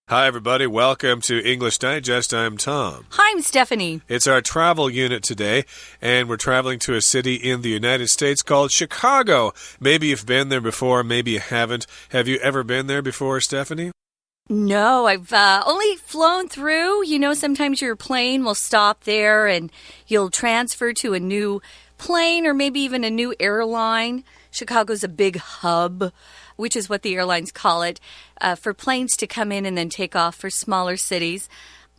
Hi, everybody. Welcome to English Digest. I'm Tom. Hi, I'm Stephanie. It's our travel unit today, and we're traveling to a city in the United States called Chicago. Maybe you've been there before, maybe you haven't. Have you ever been there before, Stephanie? No, I've only flown through. You know, sometimes your plane will stop there and you'll transfer to a new plane or maybe even a new airline. Chicago's a big hub, which is what the airlines call it, for planes to come in and then take off for smaller cities.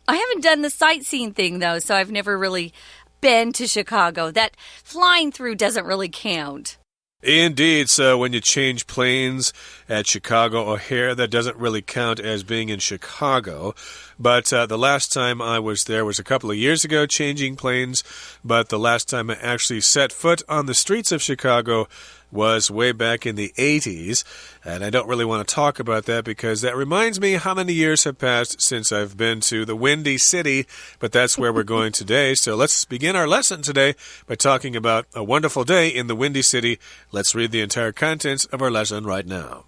I haven't done the sightseeing thing, though, so I've never really been to Chicago. That flying through doesn't really count. Indeed. So when you change planes at Chicago O'Hare, that doesn't really count as being in Chicago. But the last time I was there was a couple of years ago, changing planes. But the last time I actually set foot on the streets of Chicago was way back in the 80s. And I don't really want to talk about that because that reminds me how many years have passed since I've been to the Windy City. But that's where we're going today. So let's begin our lesson today by talking about a wonderful day in the Windy City. Let's read the entire contents of our lesson right now.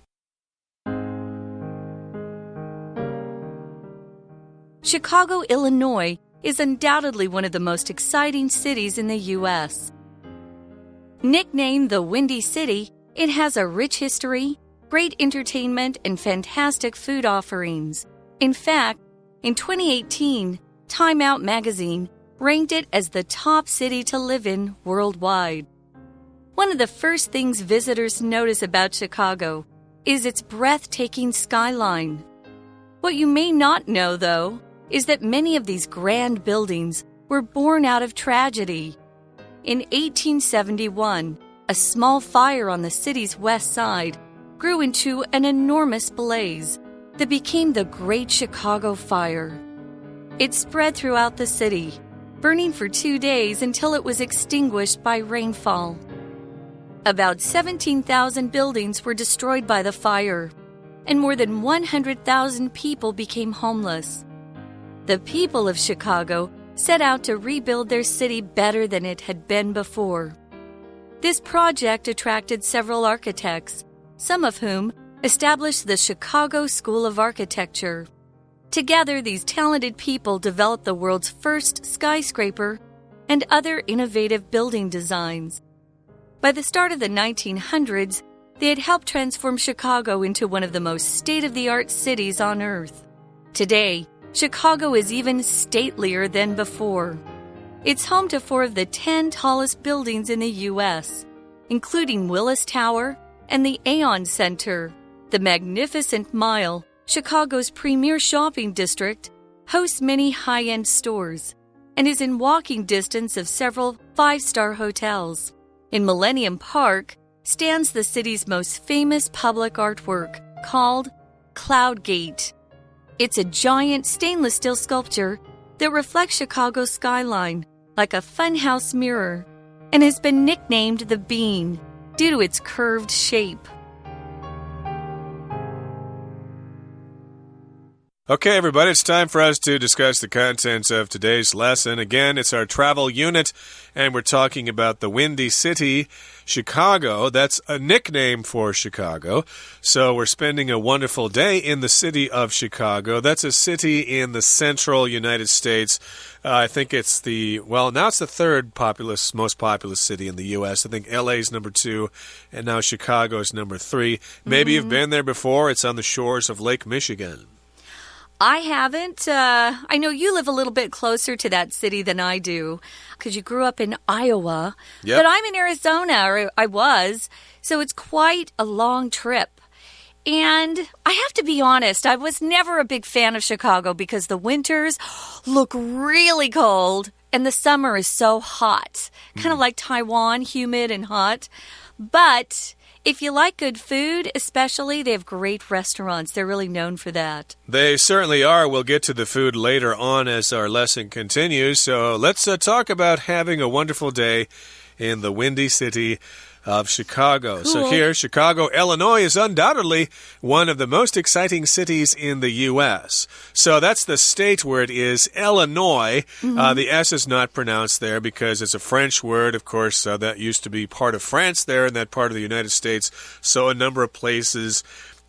Chicago, Illinois is undoubtedly one of the most exciting cities in the U.S. Nicknamed the Windy City, it has a rich history, great entertainment, and fantastic food offerings. In fact, in 2018, Time Out magazine ranked it as the top city to live in worldwide. One of the first things visitors notice about Chicago is its breathtaking skyline. What you may not know, though, is that many of these grand buildings were born out of tragedy. In 1871, a small fire on the city's west side grew into an enormous blaze that became the Great Chicago Fire. It spread throughout the city, burning for 2 days until it was extinguished by rainfall. About 17,000 buildings were destroyed by the fire, and more than 100,000 people became homeless. The people of Chicago set out to rebuild their city better than it had been before. This project attracted several architects, some of whom established the Chicago School of Architecture. Together, these talented people developed the world's first skyscraper and other innovative building designs. By the start of the 1900s, they had helped transform Chicago into one of the most state-of-the-art cities on Earth. Today, Chicago is even statelier than before. It's home to 4 of the 10 tallest buildings in the U.S., including Willis Tower and the Aon Center. The Magnificent Mile, Chicago's premier shopping district, hosts many high-end stores and is in walking distance of several 5-star hotels. In Millennium Park stands the city's most famous public artwork, called Cloud Gate. It's a giant stainless steel sculpture that reflects Chicago's skyline like a funhouse mirror and has been nicknamed the Bean due to its curved shape. Okay, everybody, it's time for us to discuss the contents of today's lesson. Again, it's our travel unit, and we're talking about the Windy City, Chicago. That's a nickname for Chicago. So we're spending a wonderful day in the city of Chicago. That's a city in the central United States. I think it's now it's the third most populous city in the U.S. I think L.A. is number 2, and now Chicago is number 3. Maybe you've been there before. It's on the shores of Lake Michigan. I haven't. I know you live a little bit closer to that city than I do because you grew up in Iowa. Yep. But I'm in Arizona, or I was, so it's quite a long trip. And I have to be honest, I was never a big fan of Chicago because the winters look really cold and the summer is so hot, kind of like Taiwan, humid and hot. But if you like good food, especially, they have great restaurants. They're really known for that. They certainly are. We'll get to the food later on as our lesson continues. So let's talk about having a wonderful day in the Windy City of Chicago. Cool. So here, Chicago, Illinois is undoubtedly one of the most exciting cities in the U.S. So that's the state where it is, Illinois. The S is not pronounced there because it's a French word. Of course, that used to be part of France there in that part of the United States. So a number of places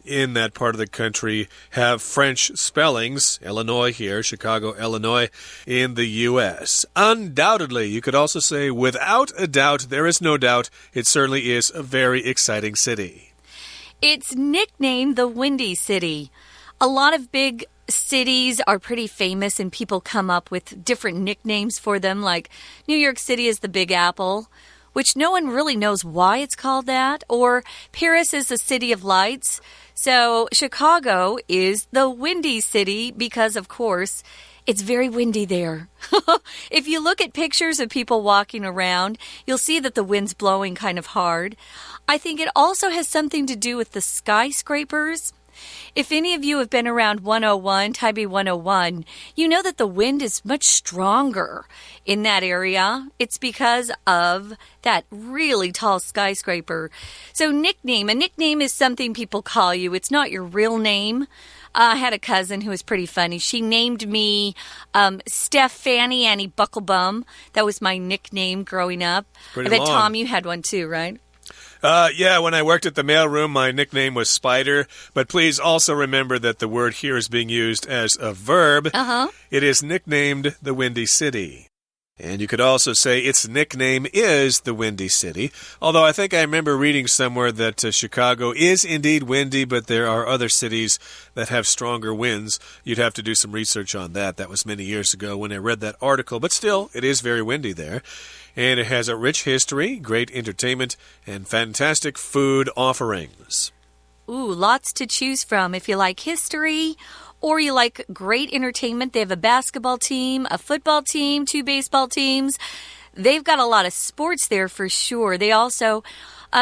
in that part of the country have French spellings. Illinois here, Chicago, Illinois, in the U.S. Undoubtedly, you could also say, without a doubt, there is no doubt, it certainly is a very exciting city. It's nicknamed the Windy City. A lot of big cities are pretty famous and people come up with different nicknames for them, like New York City is the Big Apple, which no one really knows why it's called that, or Paris is the City of Lights. So Chicago is the Windy City because, of course, it's very windy there. If you look at pictures of people walking around, you'll see that the wind's blowing kind of hard. I think it also has something to do with the skyscrapers. If any of you have been around 101, Taipei 101, you know that the wind is much stronger in that area. It's because of that really tall skyscraper. So a nickname is something people call you. It's not your real name. I had a cousin who was pretty funny. She named me Steph Fanny Annie Bucklebum. That was my nickname growing up. I bet, Tom, you had one too, right? Yeah, when I worked at the mailroom, my nickname was Spider. But please also remember that the word here is being used as a verb. It is nicknamed the Windy City. And you could also say its nickname is the Windy City. Although I think I remember reading somewhere that Chicago is indeed windy, but there are other cities that have stronger winds. You'd have to do some research on that. That was many years ago when I read that article. But still, it is very windy there. And it has a rich history, great entertainment, and fantastic food offerings. Ooh, lots to choose from if you like history or you like great entertainment. They have a basketball team, a football team, 2 baseball teams. They've got a lot of sports there for sure. They also,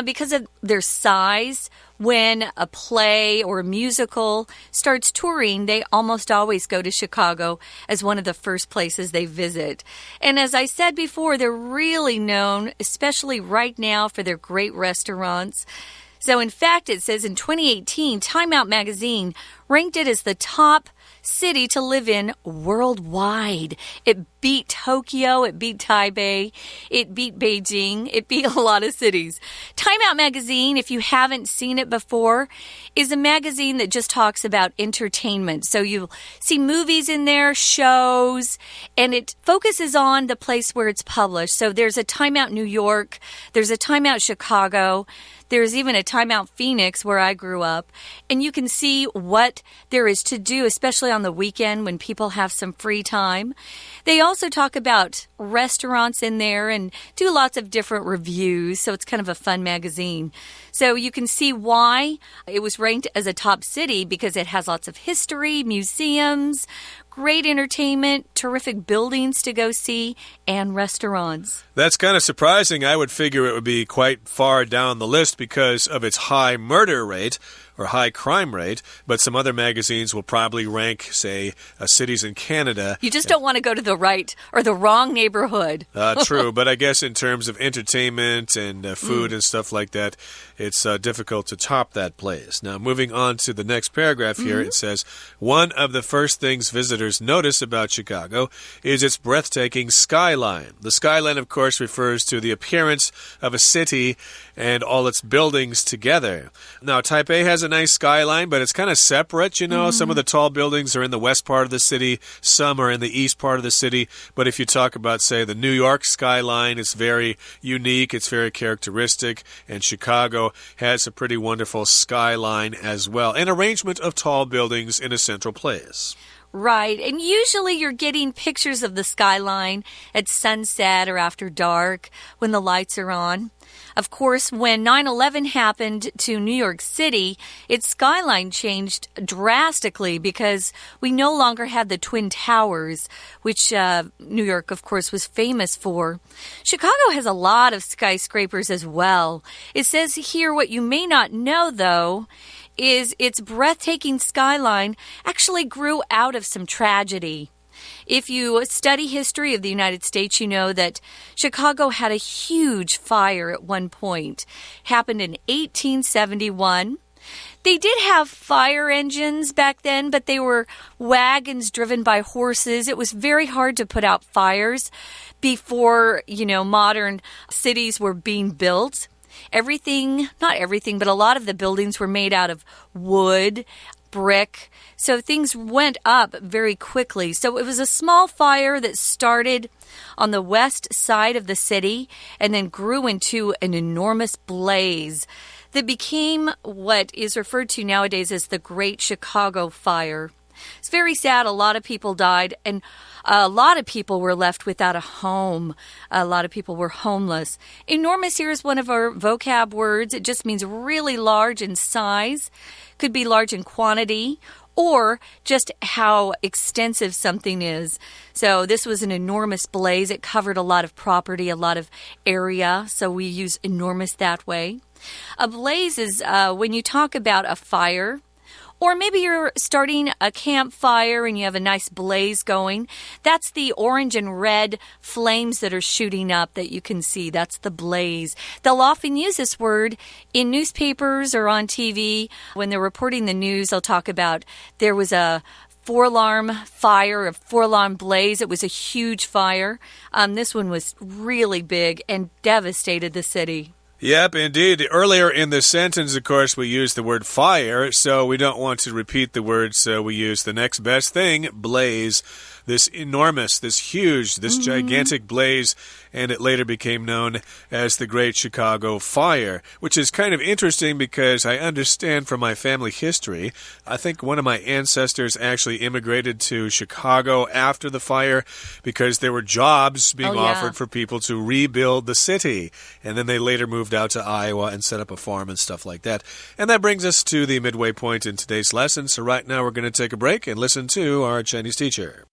because of their size, when a play or a musical starts touring, they almost always go to Chicago as one of the first places they visit. And as I said before, they're really known, especially right now, for their great restaurants. So in fact, it says in 2018, Time Out magazine ranked it as the top city to live in worldwide. It beat Tokyo, it beat Taipei, it beat Beijing, it beat a lot of cities. Time Out magazine, if you haven't seen it before, is a magazine that just talks about entertainment. So you see movies in there, shows, and it focuses on the place where it's published. So there's a Time Out New York, there's a Time Out Chicago, there's even a Time Out Phoenix where I grew up, and you can see what there is to do, especially on the weekend when people have some free time. They also talk about restaurants in there and do lots of different reviews, so it's kind of a fun magazine. So you can see why it was ranked as a top city, because it has lots of history, museums, great entertainment, terrific buildings to go see, and restaurants. That's kind of surprising. I would figure it would be quite far down the list because of its high murder rate or high crime rate, but some other magazines will probably rank, say, cities in Canada. You just don't want to go to the right or the wrong neighborhood. True, but I guess in terms of entertainment and food and stuff like that, it's difficult to top that place. Now, moving on to the next paragraph here, it says, one of the first things visitors notice about Chicago is its breathtaking skyline. The skyline, of course, refers to the appearance of a city and all its buildings together. Now, Taipei has a nice skyline, but it's kind of separate, you know. Some of the tall buildings are in the west part of the city, some are in the east part of the city. But if you talk about, say, the New York skyline, it's very unique, it's very characteristic, and Chicago has a pretty wonderful skyline as well. An arrangement of tall buildings in a central place. Right, and usually you're getting pictures of the skyline at sunset or after dark when the lights are on. Of course, when 9/11 happened to New York City, its skyline changed drastically because we no longer had the Twin Towers, which New York, of course, was famous for. Chicago has a lot of skyscrapers as well. It says here what you may not know, though, is its breathtaking skyline actually grew out of some tragedy. If you study history of the United States, you know that Chicago had a huge fire at one point. It happened in 1871. They did have fire engines back then, but they were wagons driven by horses. It was very hard to put out fires before, modern cities were being built. not everything, but a lot of the buildings were made out of wood, brick. So things went up very quickly. So it was a small fire that started on the west side of the city and then grew into an enormous blaze that became what is referred to nowadays as the Great Chicago Fire. It's very sad. A lot of people died, and a lot of people were left without a home. A lot of people were homeless. Enormous here is one of our vocab words. It just means really large in size. Could be large in quantity, or just how extensive something is. So this was an enormous blaze. It covered a lot of property, a lot of area, so we use enormous that way. A blaze is when you talk about a fire, or maybe you're starting a campfire and you have a nice blaze going. That's the orange and red flames that are shooting up that you can see. That's the blaze. They'll often use this word in newspapers or on TV. When they're reporting the news, they'll talk about there was a four-alarm fire, a four-alarm blaze. It was a huge fire. This one was really big and devastated the city. Yep, indeed. Earlier in the sentence, of course, we used the word fire, so we don't want to repeat the word, so we use the next best thing, blaze. This enormous, this huge, this gigantic blaze, and it later became known as the Great Chicago Fire, which is kind of interesting because I understand from my family history, I think one of my ancestors actually immigrated to Chicago after the fire because there were jobs being offered for people to rebuild the city, and then they later moved out to Iowa and set up a farm and stuff like that. And that brings us to the midway point in today's lesson, so right now we're going to take a break and listen to our Chinese teacher.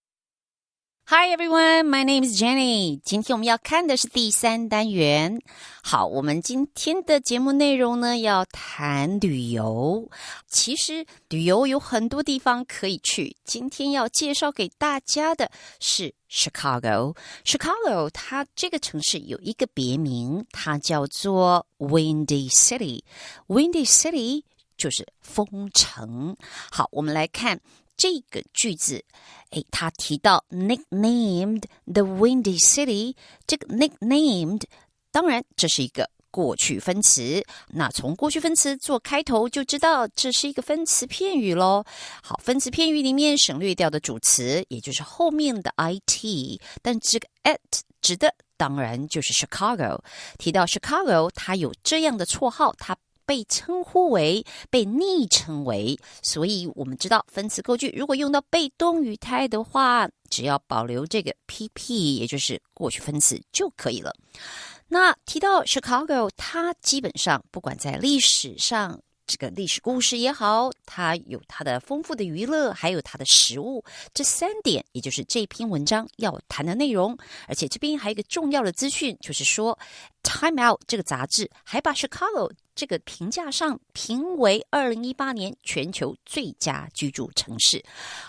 Hi everyone, my name is Jenny. 今天我们要看的是第3单元。好，我们今天的节目内容呢，要谈旅游。其实旅游有很多地方可以去，今天要介绍给大家的是 Chicago。Chicago 它这个城市有一个别名，它叫做 Windy City。Windy City 就是风城。好，我们来看这个句子，他提到 nicknamed the Windy City， 这个 nicknamed 当然这是一个过去分词，那从过去分词做开头就知道这是一个分词片语咯。好，分词片语里面省略掉的主词，也就是后面的 it， 但这个 at 指的当然就是 Chicago。提到 Chicago， 它有这样的绰号，它被称呼为，被昵称为，所以我们知道分词构句如果用到被动语态的话，只要保留这个 PP， 也就是过去分词就可以了。那提到 Chicago， 它基本上不管在历史上，这个历史故事也好，它有它的丰富的娱乐，还有它的食物，这3点也就是这篇文章要谈的内容。而且这边还有一个重要的资讯，就是说 Time Out 这个杂志还把 Chicago 这个评价上评为2018年全球最佳居住城市。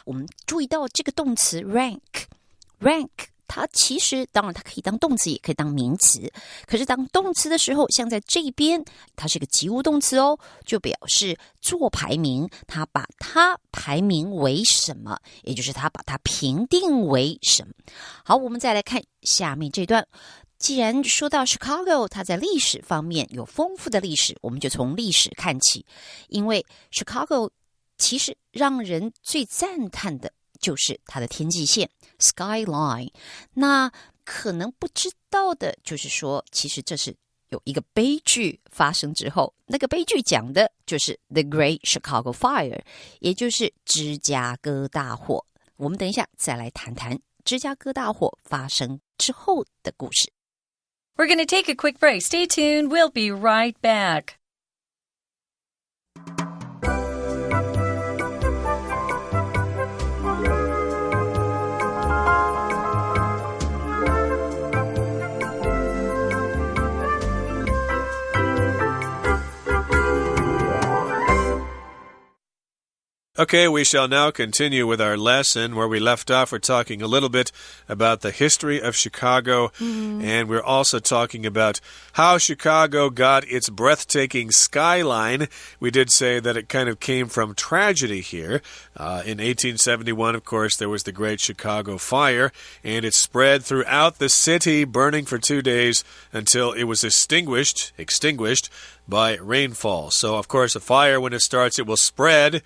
我们注意到这个动词 rank 它其实当然它可以当动词也可以当名词，可是当动词的时候，像在这边它是个及物动词哦，就表示做排名，它把它排名为什么，也就是它把它评定为什么。好，我们再来看下面这段。既然说到 Chicago， 它在历史方面有丰富的历史，我们就从历史看起。因为 Chicago 其实让人最赞叹的就是它的天际线 skyline。 那可能不知道的就是说，其实这是有一个悲剧发生之后，那个悲剧讲的就是 The Great Chicago Fire， 也就是芝加哥大火。我们等一下再来谈谈芝加哥大火发生之后的故事。We're going to take a quick break. Stay tuned. We'll be right back. Okay, we shall now continue with our lesson. Where we left off, we're talking a little bit about the history of Chicago, and we're also talking about how Chicago got its breathtaking skyline. We did say that it kind of came from tragedy here. In 1871, of course, there was the Great Chicago Fire, and it spread throughout the city, burning for 2 days until it was extinguished by rainfall. So, of course, a fire, when it starts, it will spread.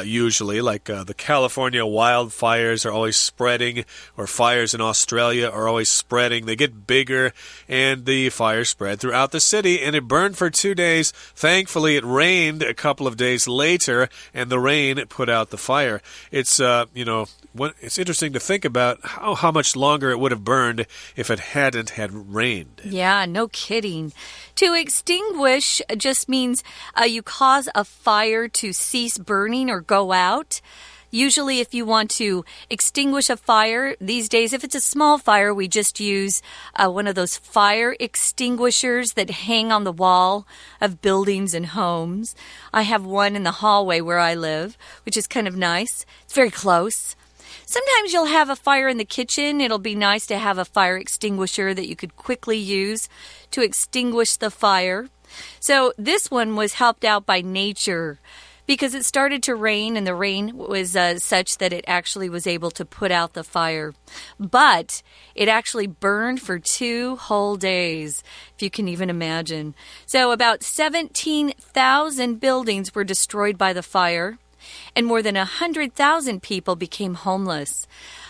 Usually, like the California wildfires are always spreading, or fires in Australia are always spreading. They get bigger, and the fire spread throughout the city, and it burned for 2 days. Thankfully, it rained a couple of days later, and the rain put out the fire. It's, it's interesting to think about how much longer it would have burned if it hadn't had rained. Yeah, no kidding. To extinguish just means you cause a fire to cease burning or go out. Usually, if you want to extinguish a fire, these days, if it's a small fire, we just use one of those fire extinguishers that hang on the wall of buildings and homes. I have one in the hallway where I live, which is kind of nice. It's very close. Sometimes you'll have a fire in the kitchen. It'll be nice to have a fire extinguisher that you could quickly use to extinguish the fire. So this one was helped out by nature because it started to rain, and the rain was such that it actually was able to put out the fire. But it actually burned for 2 whole days, if you can even imagine. So about 17,000 buildings were destroyed by the fire, and more than 100,000 people became homeless.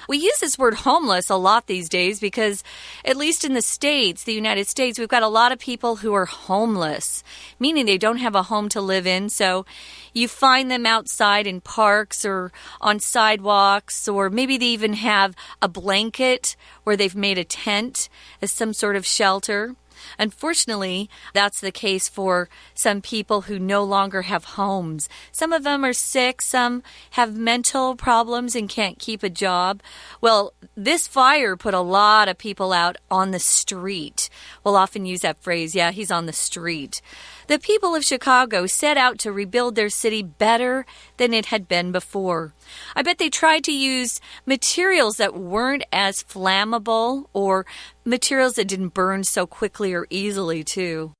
We use this word homeless a lot these days because, at least in the States, the United States, we've got a lot of people who are homeless, meaning they don't have a home to live in. So you find them outside in parks or on sidewalks, or maybe they even have a blanket where they've made a tent as some sort of shelter. Unfortunately, that's the case for some people who no longer have homes. Some of them are sick, some have mental problems and can't keep a job. Well, this fire put a lot of people out on the street. We'll often use that phrase, yeah, he's on the street. The people of Chicago set out to rebuild their city better than it had been before. I bet they tried to use materials that weren't as flammable, or materials that didn't burn so quickly or easily, too.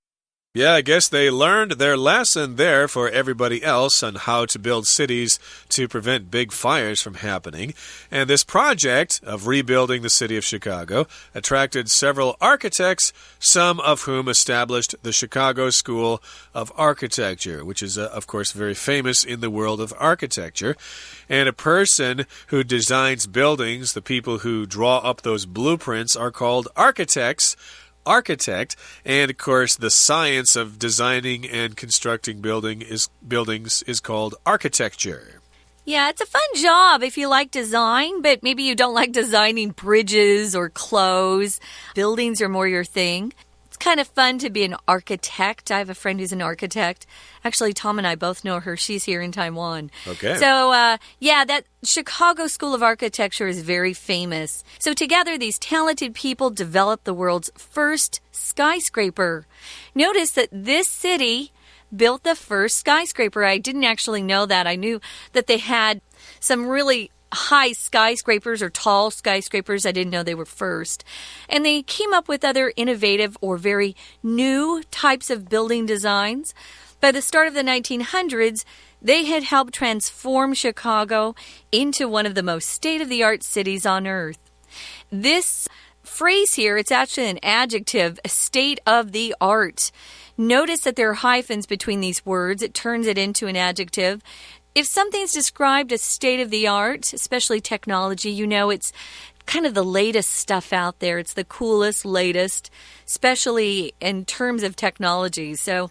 Yeah, I guess they learned their lesson there for everybody else on how to build cities to prevent big fires from happening. And this project of rebuilding the city of Chicago attracted several architects, some of whom established the Chicago School of Architecture, which is, of course, very famous in the world of architecture. And a person who designs buildings, the people who draw up those blueprints, are called architect, and of course the science of designing and constructing buildings is called architecture. Yeah, it's a fun job if you like design, but maybe you don't like designing bridges or clothes. Buildings are more your thing. It's kind of fun to be an architect. I have a friend who's an architect. Actually, Tom and I both know her. She's here in Taiwan. Okay. So, that Chicago School of Architecture is very famous. So together, these talented people developed the world's first skyscraper. Notice that this city built the first skyscraper. I didn't actually know that. I knew that they had some really high skyscrapers or tall skyscrapers. I didn't know they were first. And they came up with other innovative or very new types of building designs. By the start of the 1900s, they had helped transform Chicago into one of the most state-of-the-art cities on earth. This phrase here, it's actually an adjective, state-of-the-art. Notice that there are hyphens between these words. It turns it into an adjective. If something's described as state-of-the-art, especially technology, you know it's kind of the latest stuff out there. It's the coolest, latest, especially in terms of technology. So,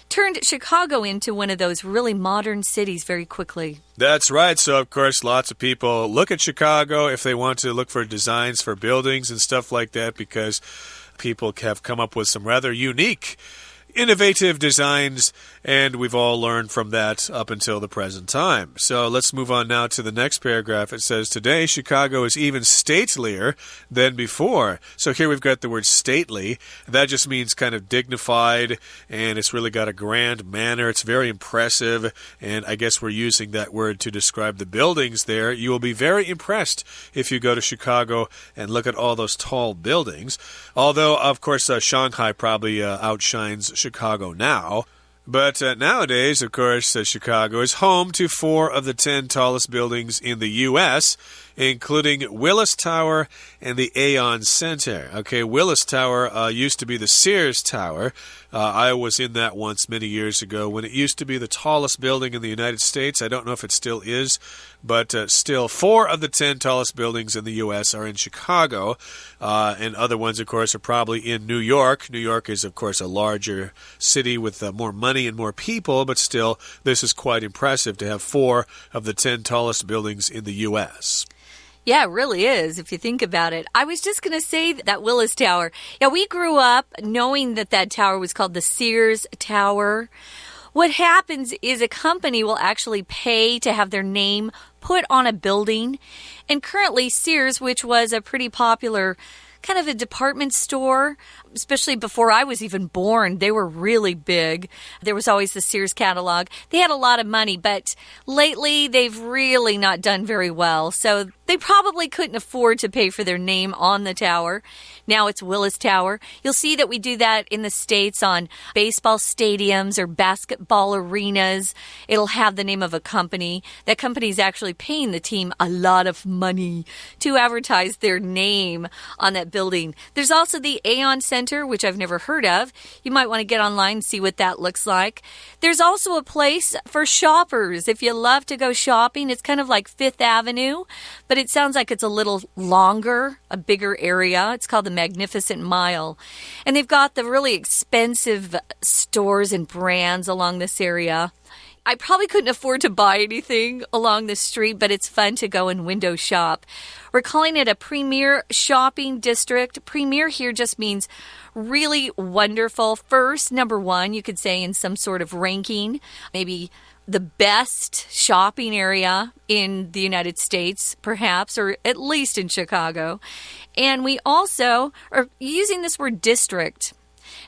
turned Chicago into one of those really modern cities very quickly. That's right. So, of course, lots of people look at Chicago if they want to look for designs for buildings and stuff like that, because people have come up with some rather unique innovative designs, and we've all learned from that up until the present time. So let's move on now to the next paragraph. It says, today Chicago is even statelier than before. So here we've got the word stately. That just means kind of dignified, and it's really got a grand manner. It's very impressive, and I guess we're using that word to describe the buildings there. You will be very impressed if you go to Chicago and look at all those tall buildings. Although, of course, Shanghai probably outshines Chicago now. But nowadays, of course, Chicago is home to 4 of the 10 tallest buildings in the U.S., including Willis Tower and the Aon Center. Okay, Willis Tower used to be the Sears Tower. I was in that once many years ago when it used to be the tallest building in the United States. I don't know if it still is, but still 4 of the 10 tallest buildings in the U.S. are in Chicago, and other ones, of course, are probably in New York. New York is, of course, a larger city with more money and more people, but still, this is quite impressive to have 4 of the 10 tallest buildings in the U.S. Yeah, it really is, if you think about it. I was just going to say that Willis Tower. Yeah, we grew up knowing that that tower was called the Sears Tower. What happens is a company will actually pay to have their name put on a building. And currently, Sears, which was a pretty popular kind of a department store, especially before I was even born, they were really big. There was always the Sears catalog. They had a lot of money, but lately they've really not done very well. So they probably couldn't afford to pay for their name on the tower. Now it's Willis Tower. You'll see that we do that in the States on baseball stadiums or basketball arenas. It'll have the name of a company. That company is actually paying the team a lot of money to advertise their name on that building. There's also the Aon Center, which I've never heard of. You might want to get online and see what that looks like. There's also a place for shoppers. If you love to go shopping, it's kind of like Fifth Avenue, but it sounds like it's a little longer, a bigger area. It's called the Magnificent Mile. And they've got the really expensive stores and brands along this area. I probably couldn't afford to buy anything along the street, but it's fun to go and window shop. We're calling it a premier shopping district. Premier here just means really wonderful. First, number 1, you could say in some sort of ranking, maybe the best shopping area in the United States, perhaps, or at least in Chicago. And we also are using this word district.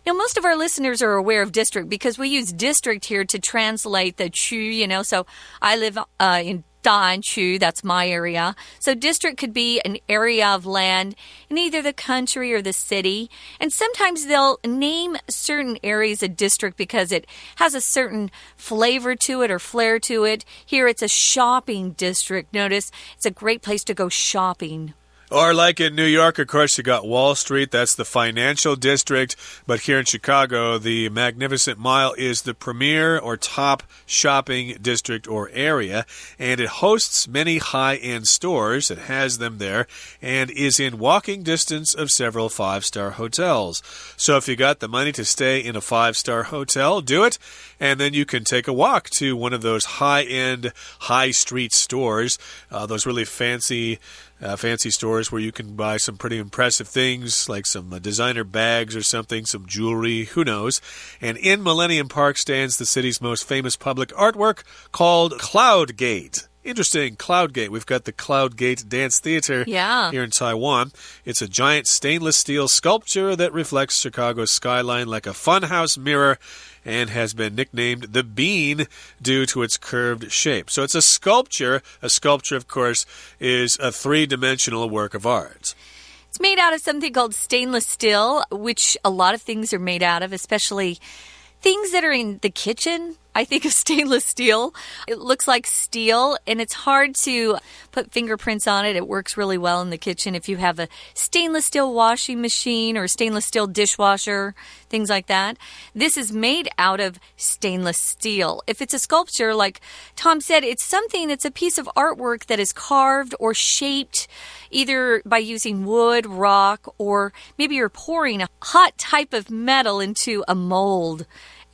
Now, most of our listeners are aware of district because we use district here to translate the 区, So I live in Da'an-区, that's my area. So district could be an area of land in either the country or the city. And sometimes they'll name certain areas a district because it has a certain flavor to it or flair to it. Here it's a shopping district. Notice it's a great place to go shopping. Or like in New York, of course, you got Wall Street. That's the financial district. But here in Chicago, the Magnificent Mile is the premier or top shopping district or area. And it hosts many high-end stores. It has them there and is in walking distance of several 5-star hotels. So if you got the money to stay in a 5-star hotel, do it. And then you can take a walk to one of those high-end, high-street stores, those really fancy stores where you can buy some pretty impressive things like some designer bags or something, some jewelry, who knows. And in Millennium Park stands the city's most famous public artwork called Cloud Gate. Interesting, Cloud Gate. We've got the Cloud Gate Dance Theater here in Taiwan. It's a giant stainless steel sculpture that reflects Chicago's skyline like a funhouse mirror and has been nicknamed the Bean due to its curved shape. So it's a sculpture. A sculpture, of course, is a 3-dimensional work of art. It's made out of something called stainless steel, which a lot of things are made out of, especially things that are in the kitchen. I think of stainless steel. It looks like steel, and it's hard to put fingerprints on it. It works really well in the kitchen if you have a stainless steel washing machine or a stainless steel dishwasher, things like that. This is made out of stainless steel. If it's a sculpture, like Tom said, it's something, it's a piece of artwork that is carved or shaped either by using wood, rock, or maybe you're pouring a hot type of metal into a mold.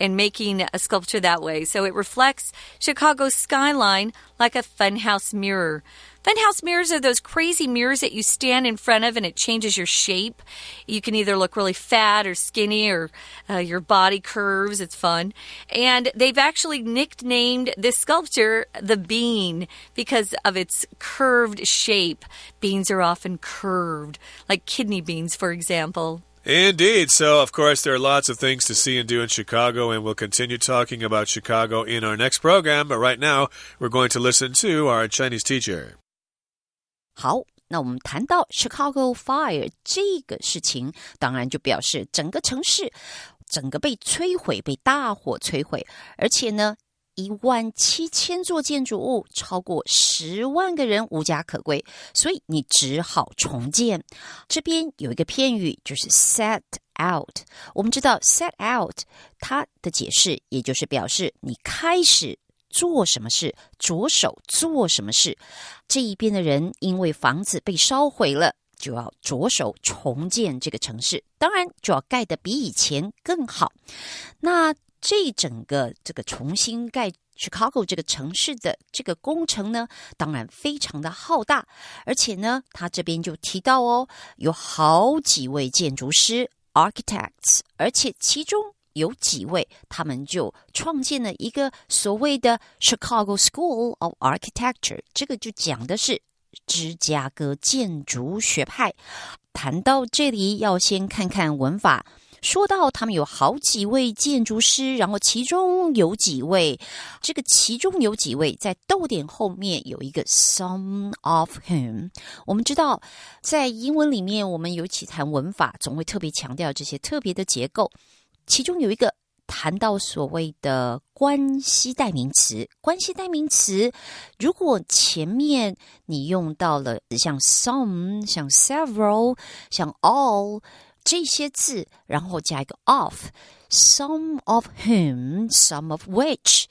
and making a sculpture that way. So it reflects Chicago's skyline like a funhouse mirror. Funhouse mirrors are those crazy mirrors that you stand in front of and it changes your shape. You can either look really fat or skinny or your body curves. It's fun. And they've actually nicknamed this sculpture the bean because of its curved shape. Beans are often curved, like kidney beans, for example. Indeed. So, of course, there are lots of things to see and do in Chicago, and we'll continue talking about Chicago in our next program. But right now, we're going to listen to our Chinese teacher. 好，那我们谈到 Chicago Fire 这个事情，当然就表示整个城市整个被摧毁，被大火摧毁，而且呢17000座建筑物，超过10万个人无家可归，所以你只好重建。这边有一个片语就是 set out， 我们知道 set out 它的解释也就是表示你开始做什么事，着手做什么事。这一边的人因为房子被烧毁了，就要着手重建这个城市，当然就要盖得比以前更好。那这整个这个重新盖 Chicago 这个城市的这个工程呢，当然非常的浩大，而且呢，他这边就提到有好几位建筑师 architects， 而且其中有几位他们就创建了一个所谓的 Chicago School of Architecture， 这个就讲的是芝加哥建筑学派。谈到这里要先看看文法，说到他们有好几位建筑师，然后其中有几位，这个其中有几位在逗点后面有一个 some of whom。 我们知道在英文里面我们尤其谈文法总会特别强调这些特别的结构，其中有一个谈到所谓的关系代名词。关系代名词如果前面你用到了像 some 像 several 像 all这些字，然后加一个 of， some of whom some of which，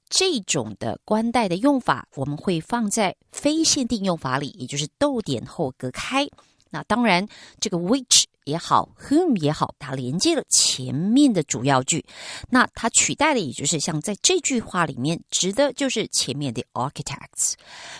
这种的关代的用法我们会放在非限定用法里，也就是逗点后隔开。那当然这个 which 也好 whom 也好，它连接了前面的主要句，那它取代的也就是像在这句话里面指的就是前面的 architects。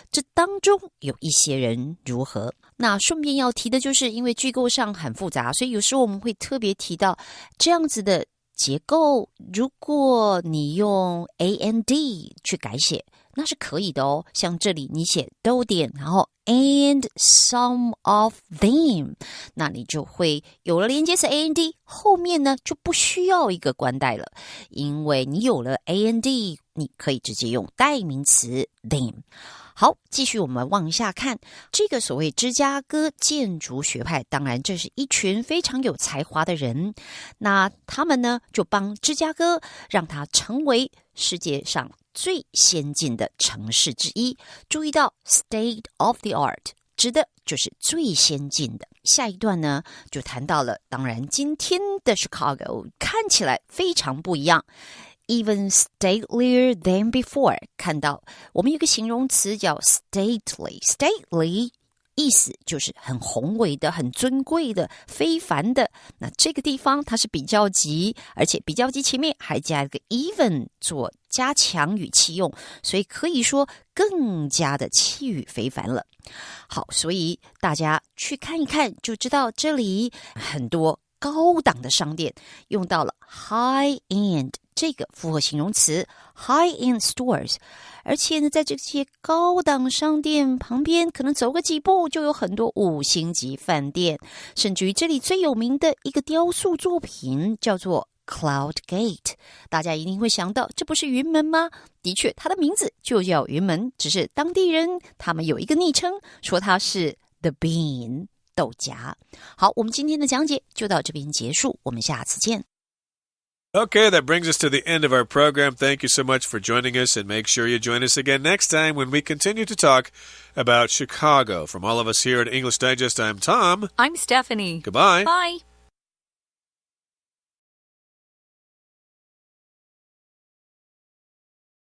这当中有一些人如何，那顺便要提的就是因为句构上很复杂，所以有时候我们会特别提到这样子的结构，如果你用 and 去改写那是可以的哦。像这里你写逗点，然后 and some of them， 那你就会有了连接词 and， 后面呢就不需要一个关代了，因为你有了 and， 你可以直接用代名词 them。 好，继续我们往下看，这个所谓芝加哥建筑学派，当然这是一群非常有才华的人，那他们呢就帮芝加哥让它成为世界上最先进的城市之一。注意到 state of the art 指的就是最先进的。下一段呢就谈到了，当然今天的 Chicago 看起来非常不一样， even statelier than before。 看到我们有个形容词叫 stately 意思就是很宏伟的，很尊贵的，非凡的。那这个地方它是比较级，而且比较级前面还加一个 even 做加强语气用，所以可以说更加的气宇非凡了。好，所以大家去看一看就知道，这里很多高档的商店用到了 high-end 这个复合形容词 high-end stores， 而且呢，在这些高档商店旁边可能走个几步就有很多5星级饭店，甚至于这里最有名的一个雕塑作品叫做 Cloud Gate， 大家一定会想到这不是云门吗？的确它的名字就叫云门，只是当地人他们有一个昵称说它是 The Bean 豆荚。好，我们今天的讲解就到这边结束，我们下次见。Okay, that brings us to the end of our program. Thank you so much for joining us, and make sure you join us again next time when we continue to talk about Chicago. From all of us here at English Digest, I'm Tom. I'm Stephanie. Goodbye. Bye.